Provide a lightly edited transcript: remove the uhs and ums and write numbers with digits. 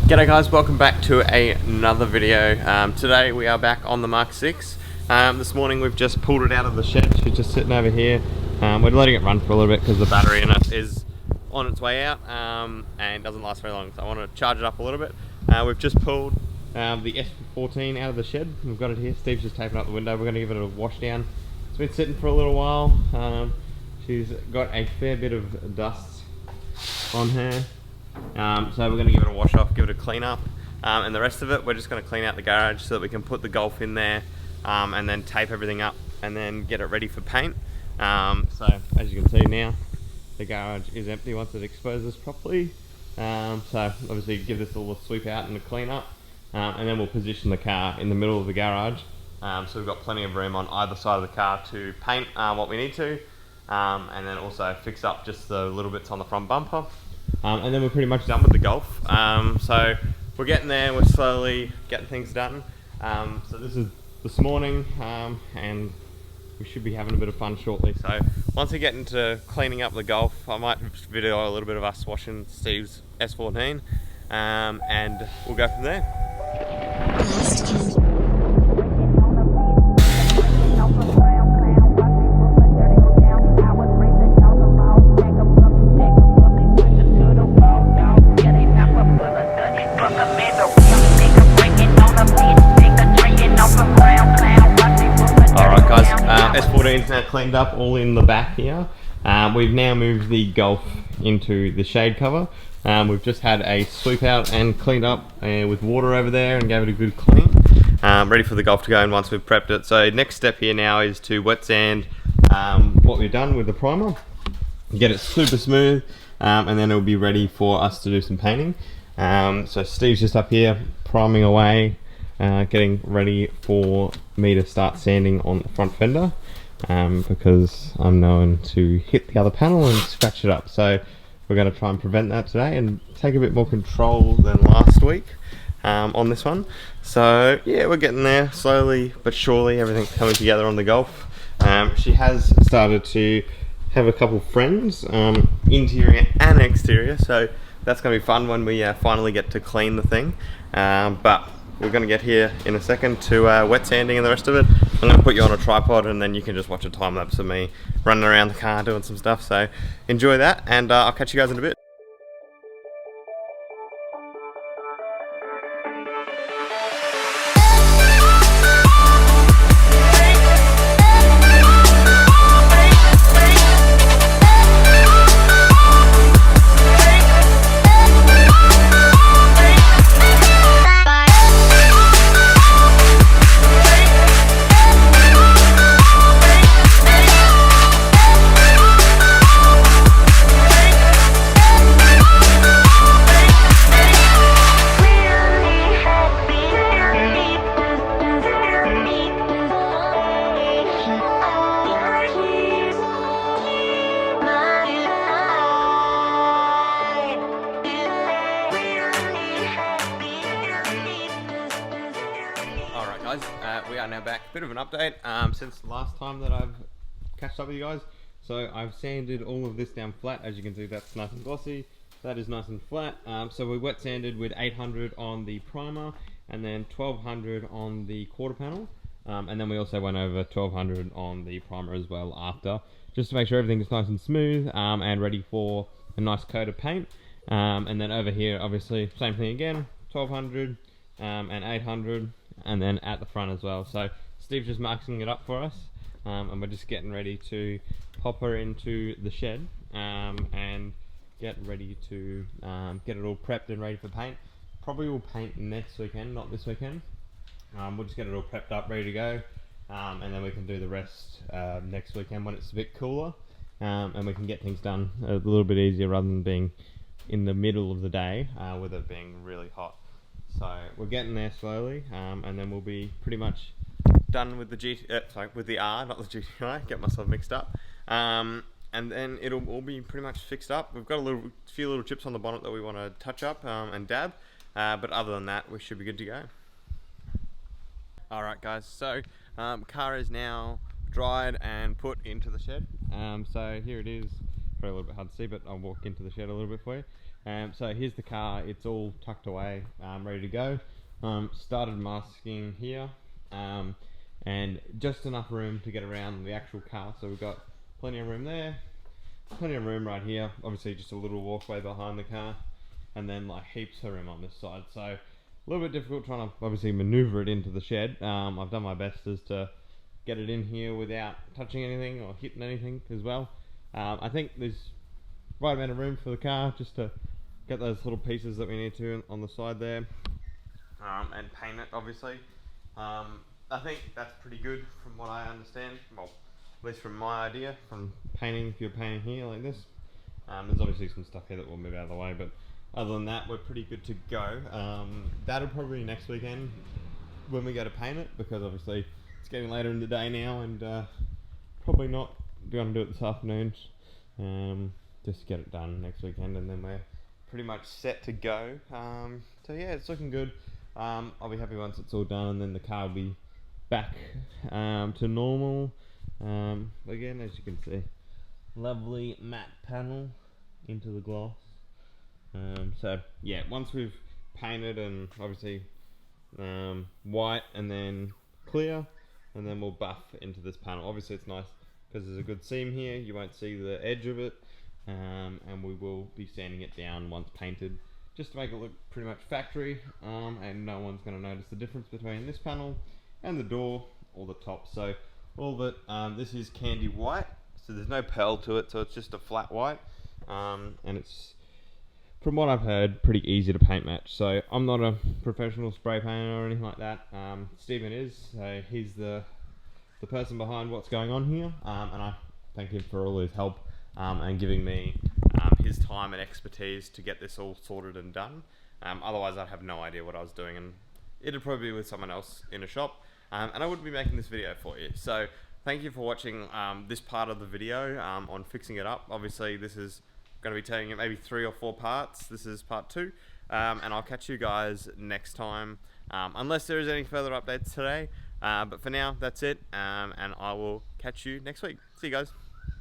G'day guys, welcome back to another video. Today we are back on the Mark 6. This morning we've just pulled it out of the shed. She's just sitting over here. We're letting it run for a little bit because the battery in it is on its way out and doesn't last very long, so I want to charge it up a little bit. We've just pulled the S14 out of the shed. We've got it here. Steve's just taping up the window. We're going to give it a wash down. It's been sitting for a little while. She's got a fair bit of dust on her. So we're going to give it a wash off, give it a clean up, and the rest of it we're just going to clean out the garage so that we can put the Golf in there and then tape everything up and then get it ready for paint. So as you can see now, the garage is empty once it exposes properly. So obviously give this a little sweep out and a clean up, and then we'll position the car in the middle of the garage, so we've got plenty of room on either side of the car to paint what we need to, and then also fix up just the little bits on the front bumper. And then we're pretty much done with the Golf. So we're getting there, we're slowly getting things done. So this is this morning, and we should be having a bit of fun shortly. So once we get into cleaning up the Golf, I might video a little bit of us washing Steve's S14, and we'll go from there. S14 is now cleaned up, all in the back here. We've now moved the Golf into the shade cover. We've just had a sweep out and cleaned up with water over there and gave it a good clean. Ready for the Golf to go in once we've prepped it. So next step here now is to wet sand what we've done with the primer, get it super smooth, and then it'll be ready for us to do some painting. So Steve's just up here priming away, getting ready for me to start sanding on the front fender, because I'm known to hit the other panel and scratch it up. So we're going to try and prevent that today and take a bit more control than last week on this one. So yeah, we're getting there slowly but surely. Everything's coming together on the Golf. She has started to have a couple friends, interior and exterior, so that's going to be fun when we finally get to clean the thing. But we're going to get here in a second to wet sanding and the rest of it. I'm going to put you on a tripod and then you can just watch a time lapse of me running around the car doing some stuff. So enjoy that, and I'll catch you guys in a bit. We are now back. Bit of an update since the last time that I've catched up with you guys. So I've sanded all of this down flat. As you can see, that's nice and glossy. That is nice and flat. So we wet sanded with 800 on the primer and then 1200 on the quarter panel. And then we also went over 1200 on the primer as well after, just to make sure everything is nice and smooth and ready for a nice coat of paint. And then over here, obviously, same thing again, 1200 and 800. And then at the front as well. So Steve's just marking it up for us, and we're just getting ready to pop her into the shed and get ready to get it all prepped and ready for paint. Probably will paint next weekend, not this weekend. We'll just get it all prepped up, ready to go, and then we can do the rest next weekend when it's a bit cooler, and we can get things done a little bit easier rather than being in the middle of the day with it being really hot. So we're getting there slowly, and then we'll be pretty much done with the with the R, not the GTI. Get myself mixed up, and then it'll all be pretty much fixed up. We've got a few little chips on the bonnet that we want to touch up and dab, but other than that, we should be good to go. All right, guys. So car is now dried and put into the shed. So here it is. Probably a little bit hard to see, but I'll walk into the shed a little bit for you. So here's the car, it's all tucked away, ready to go. Started masking here, and just enough room to get around the actual car, so we've got plenty of room there, plenty of room right here, obviously just a little walkway behind the car, and then like heaps of room on this side, so a little bit difficult trying to obviously maneuver it into the shed. I've done my best as to get it in here without touching anything or hitting anything as well. I think there's right amount of room for the car just to get those little pieces that we need to on the side there, and paint it obviously. I think that's pretty good from what I understand, well at least from my idea, from painting, if you're painting here like this. There's obviously some stuff here that we'll move out of the way, but other than that we're pretty good to go. That'll probably be next weekend when we go to paint it, because obviously it's getting later in the day now, and probably not going to do it this afternoon. Just get it done next weekend, and then we're pretty much set to go. So yeah, it's looking good. I'll be happy once it's all done, and then the car will be back to normal. Again, as you can see, lovely matte panel into the glass. So yeah, once we've painted and obviously white and then clear, and then we'll buff into this panel. Obviously it's nice because there's a good seam here, you won't see the edge of it, and we will be sanding it down once painted, just to make it look pretty much factory, and no one's going to notice the difference between this panel and the door or the top. So all that, this is candy white, so there's no pearl to it, so it's just a flat white, and it's, from what I've heard, pretty easy to paint match. So I'm not a professional spray painter or anything like that. Stephen is, so he's the person behind what's going on here, and I thank him for all his help and giving me his time and expertise to get this all sorted and done. Otherwise I'd have no idea what I was doing, and it'd probably be with someone else in a shop, and I wouldn't be making this video for you. So thank you for watching this part of the video on fixing it up. Obviously this is going to be taking it maybe 3 or 4 parts. This is part 2, and I'll catch you guys next time, unless there is any further updates today. But for now, that's it, and I will catch you next week. See you guys.